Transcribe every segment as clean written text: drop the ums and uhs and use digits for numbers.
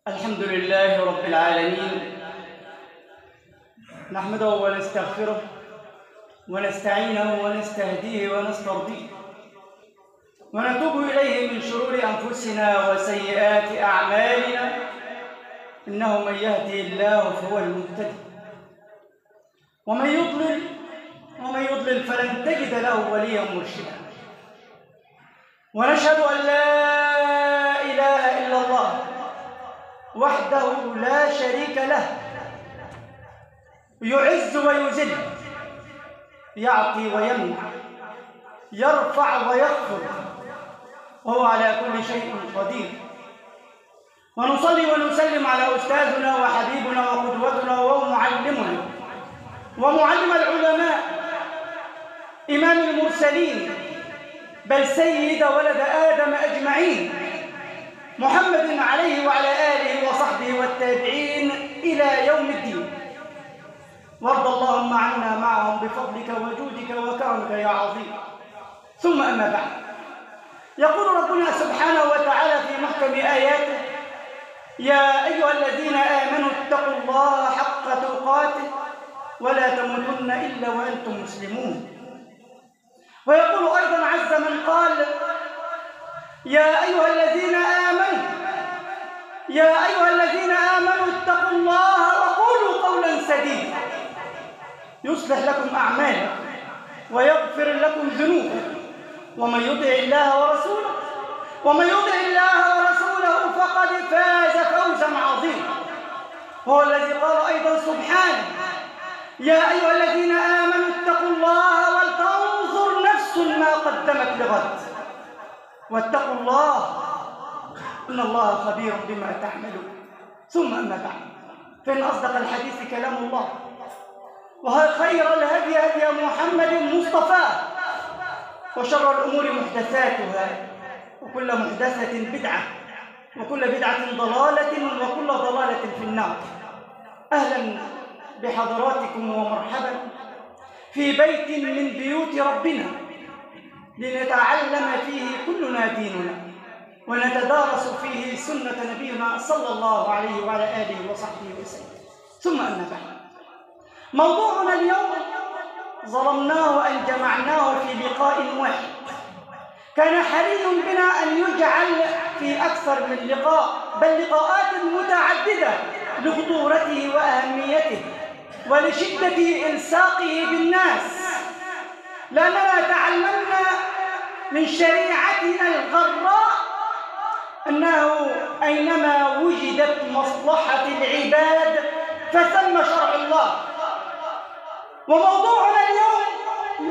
الحمد لله رب العالمين، نحمده ونستغفره ونستعينه ونستهديه ونسترضيه ونتوب إليه من شرور أنفسنا وسيئات أعمالنا، إنه من يهدي الله فهو المهتدي ومن يضلل فلن تجد له وليا مرشدا. ونشهد أن لا إله إلا الله وحده لا شريك له، يعز ويذل، يعطي ويمنع، يرفع ويخفض، وهو على كل شيء قدير. ونصلي ونسلم على أستاذنا وحبيبنا وقدوتنا ومعلمنا ومعلم العلماء، إمام المرسلين، بل سيد ولد آدم أجمعين، محمد عليه وعلى آله وصحبه والتابعين إلى يوم الدين. وارض اللهم عنا معهم بفضلك وجودك وكرمك يا عظيم. ثم أما بعد، يقول ربنا سبحانه وتعالى في محكم آياته: يا أيها الذين آمنوا اتقوا الله حق تقاته ولا تموتن إلا وأنتم مسلمون. ويقول أيضا عز من قال: يا أيها الذين آمنوا اتقوا الله وقولوا قولا سديدا يصلح لكم أعمالكم ويغفر لكم ذنوبكم ومن يطع الله ورسوله فقد فاز فوزا عظيما. هو الذي قال أيضا سبحانه: يا أيها الذين آمنوا اتقوا الله ولتنظر نفس ما قدمت لغد واتقوا الله إن الله خبير بما تعملون. ثم أما بعد، فإن أصدق الحديث كلام الله، وخير الهدي هدي محمد مصطفى، وشر الأمور محدثاتها، وكل محدثة بدعة، وكل بدعة ضلالة، وكل ضلالة في النار. أهلا بحضراتكم ومرحبا في بيت من بيوت ربنا، لنتعلم فيه كلنا ديننا ونتدارس فيه سنة نبينا صلى الله عليه وعلى آله وصحبه وسلم. ثم أما بعد، موضوعنا اليوم ظلمناه أن جمعناه في لقاء واحد، كان حري بنا أن يجعل في أكثر من لقاء، بل لقاءات متعددة لخطورته وأهميته ولشدة إلصاقه بالناس، لأننا تعلمنا من شريعتنا الغراء أنه أينما وجدت مصلحة العباد فثم شرع الله. وموضوعنا اليوم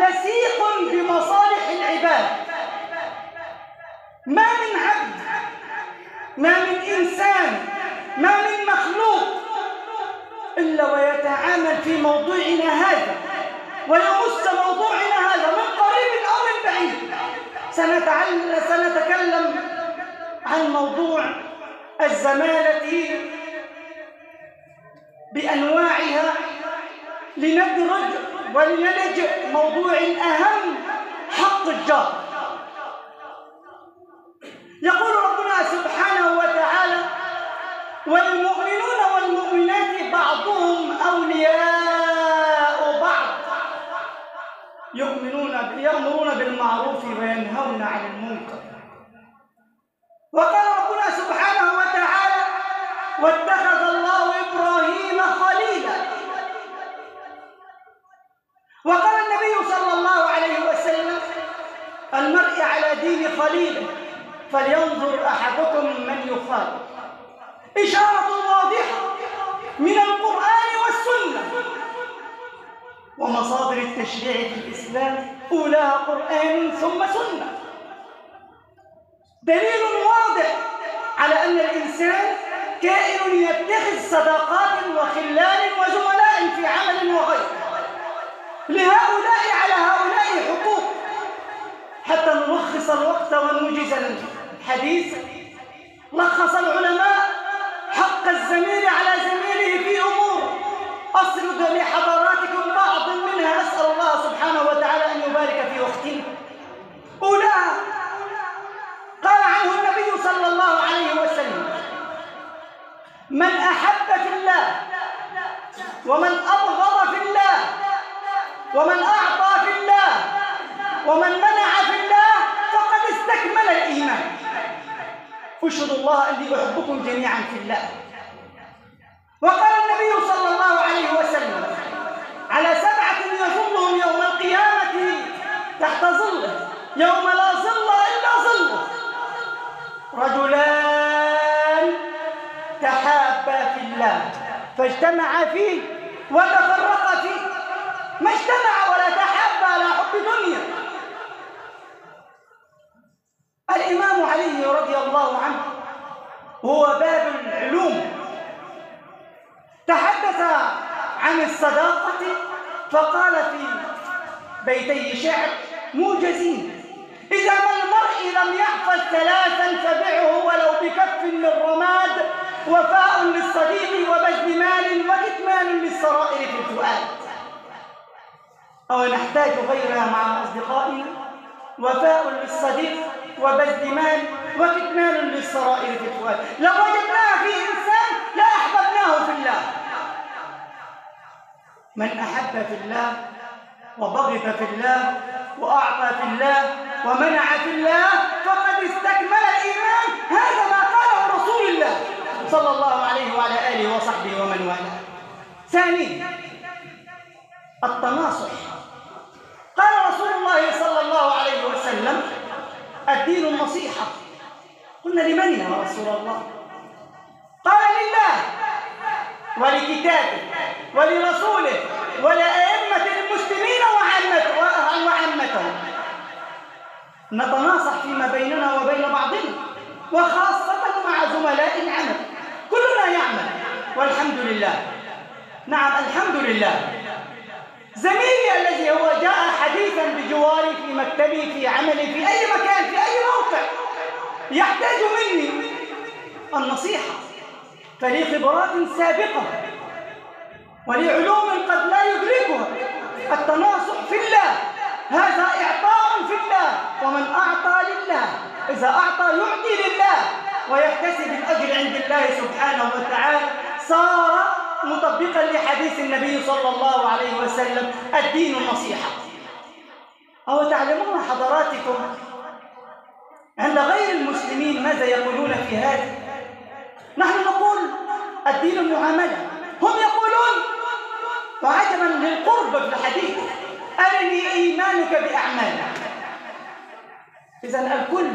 لصيق بمصالح العباد. ما من عبد، ما من إنسان، ما من مخلوق إلا ويتعامل في موضوعنا هذا ويمس موضوعنا هذا من قريب أو من بعيد. سنتكلم عن موضوع الزمالة بأنواعها، لندرج ولنلج موضوع أهم: حق الجار. يقول ربنا سبحانه وتعالى: والمؤمنون والمؤمنات بعضهم أولياء بعض يأمرون بالمعروف وينهون عن المنكر. وقال ربنا سبحانه وتعالى: واتخذ الله إبراهيم خليلا. وقال النبي صلى الله عليه وسلم: المرء على دين خليله فلينظر أحدكم من يخالف. إشارة واضحة من القرآن والسنة، ومصادر التشريع في الإسلام أولاها قرآن ثم سنة. دليل واضح على أن الإنسان كائن يتخذ صداقات وخلال وزملاء في عمل وغيره، لهؤلاء على هؤلاء حقوق. حتى نلخص الوقت ونوجز الحديث، لخص العلماء حق الزميل على زميله في أمور أسرد لحضراتكم بعض منها، أسأل الله سبحانه وتعالى أن يبارك في وقتنا. أولاها قال عنه النبي صلى الله عليه وسلم: من أحب في الله ومن أبغض في الله ومن أعطى في الله ومن منع في الله فقد استكمل الإيمان. أشهد الله أني أحبكم جميعا في الله. وقال النبي صلى الله عليه وسلم على 7 يظلهم يوم القيامة تحت ظله يوم لا ظل إلا ظله: رجلان تحابا في الله فاجتمعا فيه وتفرقا فيه. ما اجتمع ولا تحابا على حب دنيا. الإمام علي رضي الله عنه هو باب العلوم تحدث عن الصداقة فقال في بيتي شعر موجزين: إذا ما المرء لم يحفظ 3 فبعه ولو بكف من رماد، وفاء للصديق وبذل مال وكتمان للسرائر في الفؤاد. أو نحتاج غيرها مع أصدقائنا؟ وفاء للصديق وبذل مال وكتمان للسرائر في الفؤاد. لو وجدناها في إنسان لأحببناه في الله. من أحب في الله وبغض في الله وأعطى في الله ومنع في الله فقد استكمل الإيمان. هذا ما قاله رسول الله صلى الله عليه وعلى آله وصحبه ومن والاه. ثانيا التناصح. قال رسول الله صلى الله عليه وسلم: الدين النصيحة. قلنا: لمن يا رسول الله؟ قال: لله ولكتابه ولرسوله ولأئمة المسلمين وعامتهم. نتناصح فيما بيننا وبين بعضنا، وخاصة مع زملاء العمل. كلنا يعمل والحمد لله. نعم الحمد لله. زميلي الذي هو جاء حديثا بجواري في مكتبي في عملي في أي مكان في أي موقع يحتاج مني النصيحة، فلي خبرات سابقة ولي علوم قد لا يدركها. التناصح في الله هذا إعطاء في الله، ومن أعطى لله إذا أعطى يعطي لله ويحتسب الأجر عند الله سبحانه وتعالى، صار مطبقا لحديث النبي صلى الله عليه وسلم: الدين النصيحة. أو تعلمون حضراتكم عند غير المسلمين ماذا يقولون في هذا؟ نحن نقول الدين المعاملة، هم يقولون وعجبا للقرب في الحديث: أرني إيمانك بأعمالك. إذن الكل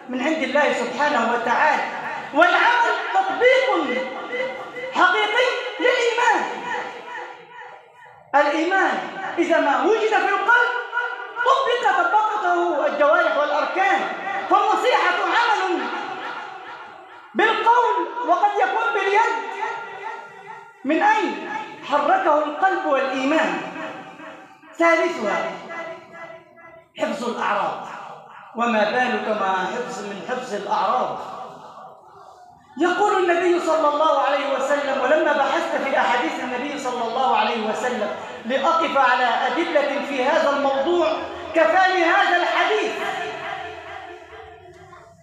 من عند الله سبحانه وتعالى، والعمل تطبيق حقيقي للإيمان. الإيمان إذا ما وجد في القلب طبقته الجوارح والأركان. فالنصيحة عمل بالقول وقد يكون باليد. من أين حركه القلب والإيمان؟ ثالثها حفظ الأعراض. وما بالك مع حفظ الأعراض؟ يقول النبي صلى الله عليه وسلم، ولما بحثت في أحاديث النبي صلى الله عليه وسلم لأقف على أدلة في هذا الموضوع كفاني هذا الحديث.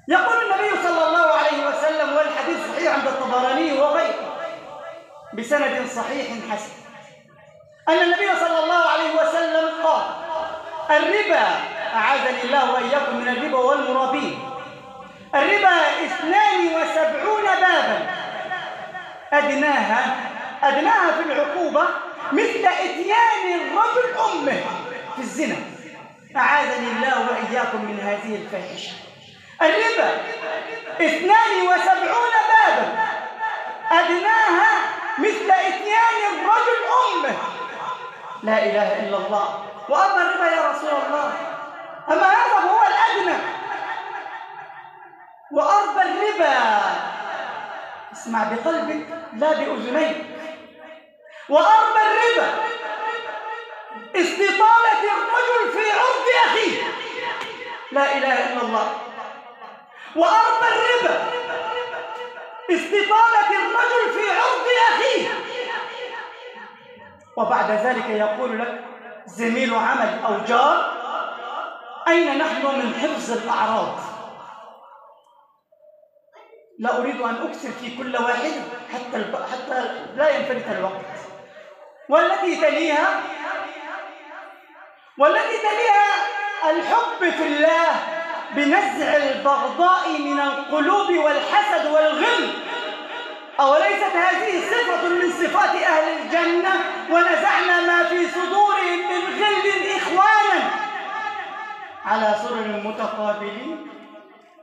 يقول النبي صلى الله عليه وسلم، والحديث صحيح عند الطبراني وغيره بسند صحيح حسن، أن النبي صلى الله عليه وسلم قال: الربا، أعاذني الله وإياكم من الربا والمرابين، الربا 72 بابا، أدناها في العقوبة مثل إتيان الرجل أمه في الزنا. أعاذني الله وإياكم من هذه الفاحشة. الربا 72 بابا، أدناها مثل إتيان الرجل أمه. لا إله إلا الله. وأما الربا يا رسول الله، أما هذا هو الأدنى. وأربى الربا، اسمع بقلبك لا بأذنيك، وأربى الربا استطالة الرجل في عرض أخيه. لا إله إلا الله. وأربى الربا استطالة الرجل في عرض أخيه. وبعد ذلك يقول لك زميل عمل أو جار: أين نحن من حفظ الأعراض؟ لا أريد أن أكثر في كل واحد حتى لا ينفلت الوقت. والتي تليها الحب في الله بنزع البغضاء من القلوب والحسد والغل. أوليست هذه صفة من صفات أهل الجنة؟ ونزعنا ما في صدورهم من غل إخوانا على سرر متقابلين.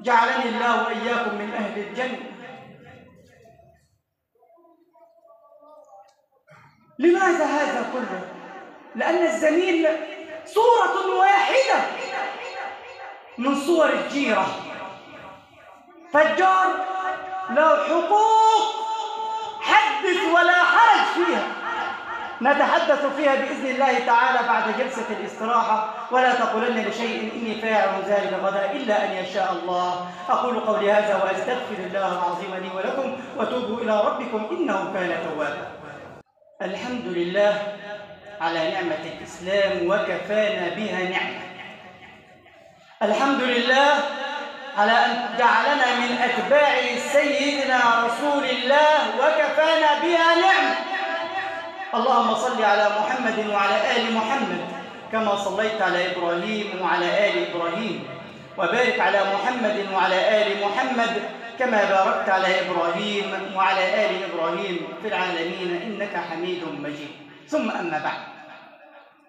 جعلني الله وإياكم من أهل الجنة. لماذا هذا كله؟ لأن الزميل صورة واحدة من صور الجيرة، فالجار له حقوق حدث ولا حرج فيها، نتحدث فيها بإذن الله تعالى بعد جلسة الاستراحة. ولا تقولن لشيء إني فاعل ذلك غدا إلا أن يشاء الله. أقول قولي هذا وأستغفر الله العظيم لي ولكم، وتوبوا إلى ربكم إنه كان توابا. الحمد لله على نعمة الإسلام وكفانا بها نعمة. الحمد لله على أن جعلنا من أتباع سيدنا رسول الله وكفانا بها نعمة. اللهم صل على محمد وعلى آل محمد كما صليت على إبراهيم وعلى آل إبراهيم، وبارك على محمد وعلى آل محمد كما باركت على إبراهيم وعلى آل إبراهيم في العالمين إنك حميد مجيد. ثم أما بعد،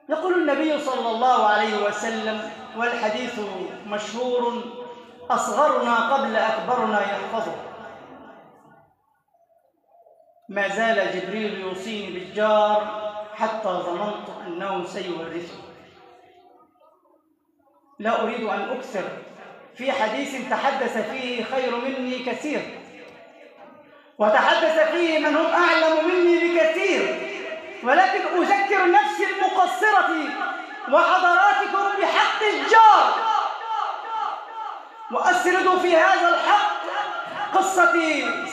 يقول النبي صلى الله عليه وسلم، والحديث مشهور: أصغرنا قبل أكبرنا يحفظه. ما زال جبريل يوصيني بالجار حتى ظننت أنه سيورثه. لا أريد أن أكثر في حديث تحدث فيه خير مني كثير، وتحدث فيه من هم أعلم مني بكثير، ولكن أذكر نفسي المقصرة وحضراتكم بحق الجار، وأسرد في هذا الحق قصة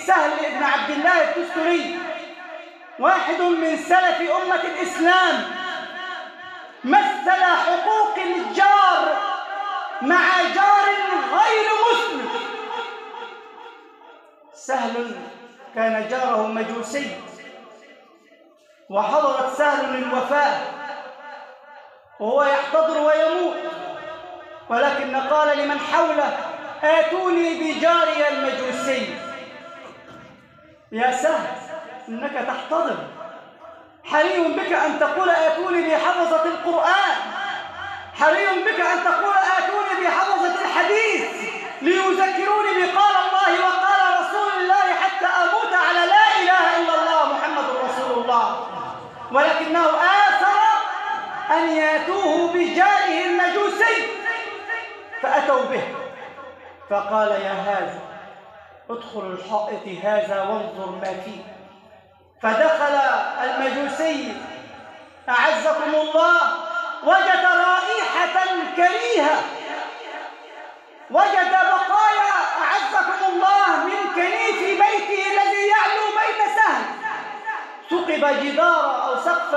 سهل بن عبد الله التستري، واحد من سلف أمة الإسلام، مثل حقوق الجار مع جار غير مسلم. سهل كان جاره مجوسي، وحضرت سهل الوفاة وهو يحتضر ويموت، ولكن قال لمن حوله: آتوني بجاري المجوسي. يا سهل، إنك تحتضر، حري بك أن تقول آتوني بحفظة القرآن، حري بك أن تقول آتوني بحفظة الحديث ليذكروني بقال الله وقال رسول الله حتى أموت على لا إله إلا الله محمد رسول الله. ولكنه آثر أن ياتوه بجاره المجوسي، فأتوا به فقال: يا هذا، ادخل الحائط هذا وانظر ما فيه. فدخل المجوسي أعزكم الله، وجد رائحة كريهة، وجد بقايا أعزكم الله من كنيف بيته الذي يعلو بيت سهل. ثقب جدار أو سقف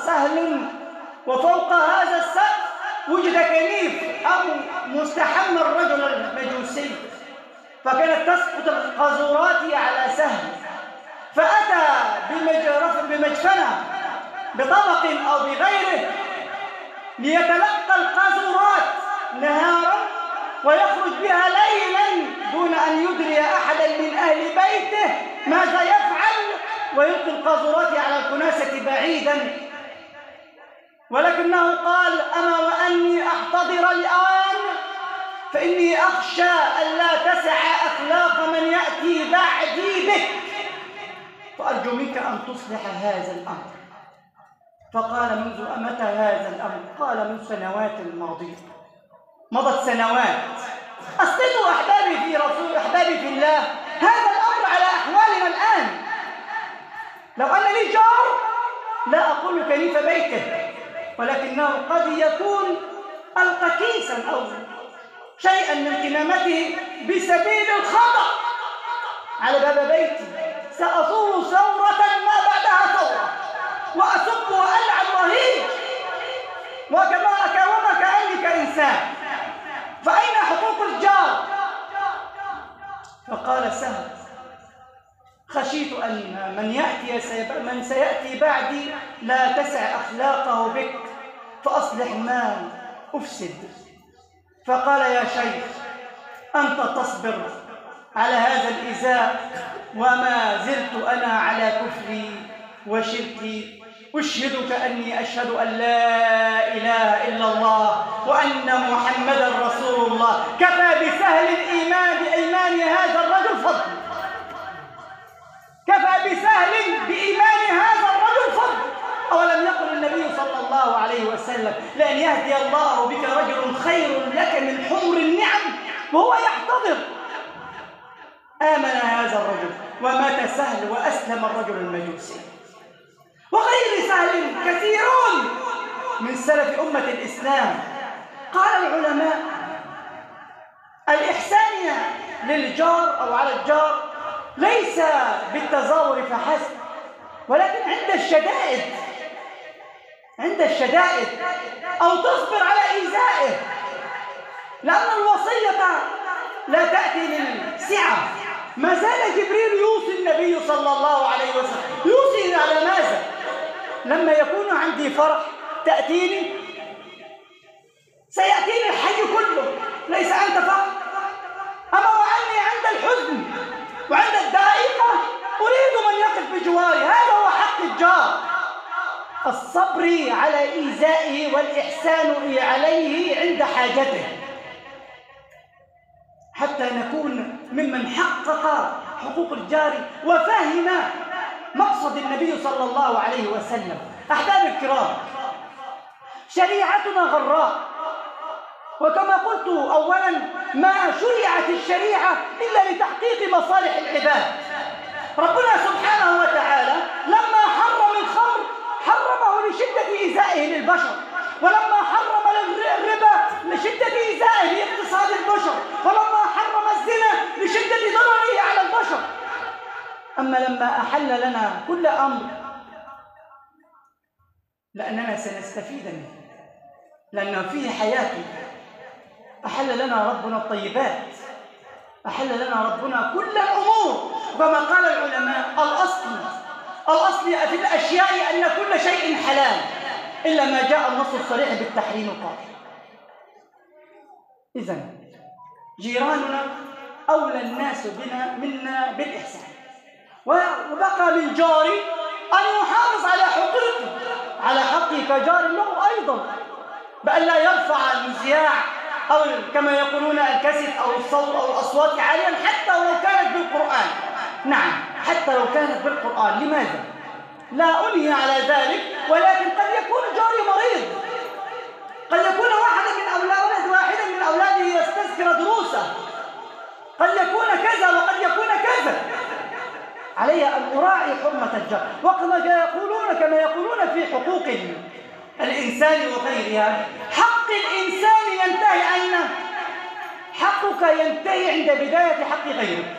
سهل، وفوق هذا السقف وجد كنيف أو مستحم الرجل المجوسي، فكانت تسقط القاذورات على سهل، فأتى بمجفنة بطبق أو بغيره ليتلقى القاذورات نهارا ويخرج بها ليلا دون أن يدري أحدا من أهل بيته ماذا يفعل، ويلقي القاذورات على الكناسة بعيدا. ولكنه قال: أما وأني أحتضر الآن فإني أخشى ألا تسع أخلاق من يأتي بعدي بك، فأرجو منك أن تصلح هذا الأمر. فقال: منذ متى هذا الأمر؟ قال: من سنوات ماضية. مضت سنوات. أسقطوا أحبابي في الله هذا الأمر على أحوالنا الآن. لو أن لي جار لا أقول كنيف بيته، ولكنه قد يكون ألقى كيسا أو شيئا من قمامته بسبيل الخطأ على باب بيتي، سأثور ثورة ما بعدها ثورة، وأسب وألعن وهيج وكأني كإنسان. فأين حقوق الجار؟ فقال سهل: خشيت أن من سيأتي بعدي لا تسع أخلاقه بك فأصلح ما أفسد. فقال يا شيخ أنت تصبر على هذا الإيذاء وما زلت أنا على كفري وشركي، أشهدك أني أشهد أن لا إله إلا الله وأن محمدا رسول الله. كفى بسهل الإيمان بإيمان هذا الرجل فضل، كفى بسهل بإيمان هذا الرجل فضل. أولم يقل النبي صلى الله عليه وسلم لأن يهدي الله بك رجل خير لك من حمر النعم وهو يحتضر. آمن هذا الرجل ومات سهل وأسلم الرجل المجوسي. وغير سهل كثيرون من سلف أمة الإسلام. قال العلماء الإحسان للجار أو على الجار ليس بالتزاور فحسب، ولكن عند الشدائد أو تصبر على إيذائه، لأن الوصية لا تأتي للسعة. ما زال جبريل يوصي النبي صلى الله عليه وسلم. يوصي على ماذا؟ لما يكون عندي فرح تأتيني، سيأتيني الحي كله ليس أنت فقط. أما وعني عند الحزن وعند الضائقة أريد من يقف بجواري. هذا هو حق الجار، الصبر على إيذائه والإحسان عليه عند حاجته، حتى نكون ممن حقق حقوق الجار وفهم مقصد النبي صلى الله عليه وسلم. أحباب الكرام، شريعتنا غراء، وكما قلت أولا ما شرعت الشريعة إلا لتحقيق مصالح العباد. ربنا سبحانه وتعالى لما حرم الخمر حرمه لشدة إيذائه للبشر، ولما حرم الربا لشدة إيذائه لاقتصاد البشر، ولما حرم الزنا لشدة ضرره على البشر. أما لما أحل لنا كل أمر لأننا سنستفيد منه، لأنه فيه حياته. أحل لنا ربنا الطيبات، أحل لنا ربنا كل الأمور. كما قال العلماء الأصل في الأشياء أن كل شيء حلال إلا ما جاء النص الصريح بالتحريم القاطع. إذن جيراننا أولى الناس منا بالإحسان، وبقى للجار أن يحافظ على حقوقه، على حقه كجار له أيضا، بأن لا يرفع المذياع أو كما يقولون الكسف أو الصوت أو الأصوات عاليا حتى لو كانت بالقرآن. نعم، حتى لو كانت بالقرآن. لماذا؟ لا أنهي على ذلك، ولكن قد يكون جاري مريض، قد يكون واحدا من أولاده يستذكر دروسه، قد يكون كذا وقد يكون كذا. علي أن أراعي حرمة الجار. كما يقولون في حقوق الإنسان وغيرها، حق الإنسان ينتهي أين؟ حقك ينتهي عند بداية حق غيرك.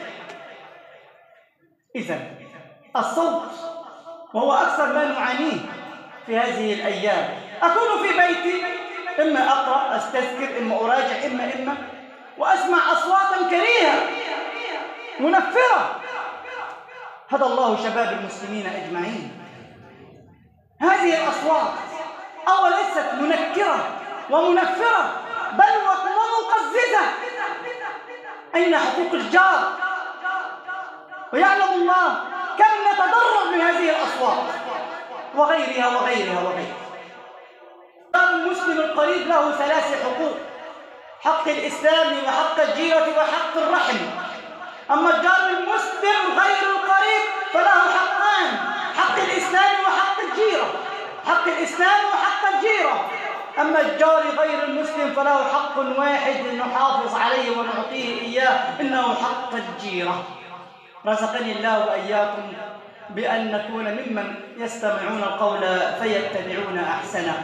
إذن الصوت وهو أكثر ما نعانيه في هذه الأيام. أكون في بيتي إما أقرأ أستذكر، إما أراجع، إما وأسمع أصواتا كريهة منفرة. هدى الله شباب المسلمين أجمعين. هذه الأصوات ليست منكرة ومنفرة بل ومقززة. أين حقوق الجار؟ ويعلم الله كم نتضرر من هذه الأصوات وغيرها. المسلم القريب له 3 حقوق: حق الإسلام وحق الجيرة وحق الرحم. أما الجار المسلم غير القريب فله حقان: حق الإسلام وحق الجيرة، حق الإسلام وحق الجيرة. أما الجار غير المسلم فله حق واحد نحافظ عليه ونعطيه إياه، إنه حق الجيرة. رزقني الله وإياكم بأن نكون ممن يستمعون القول فيتبعون أحسنه.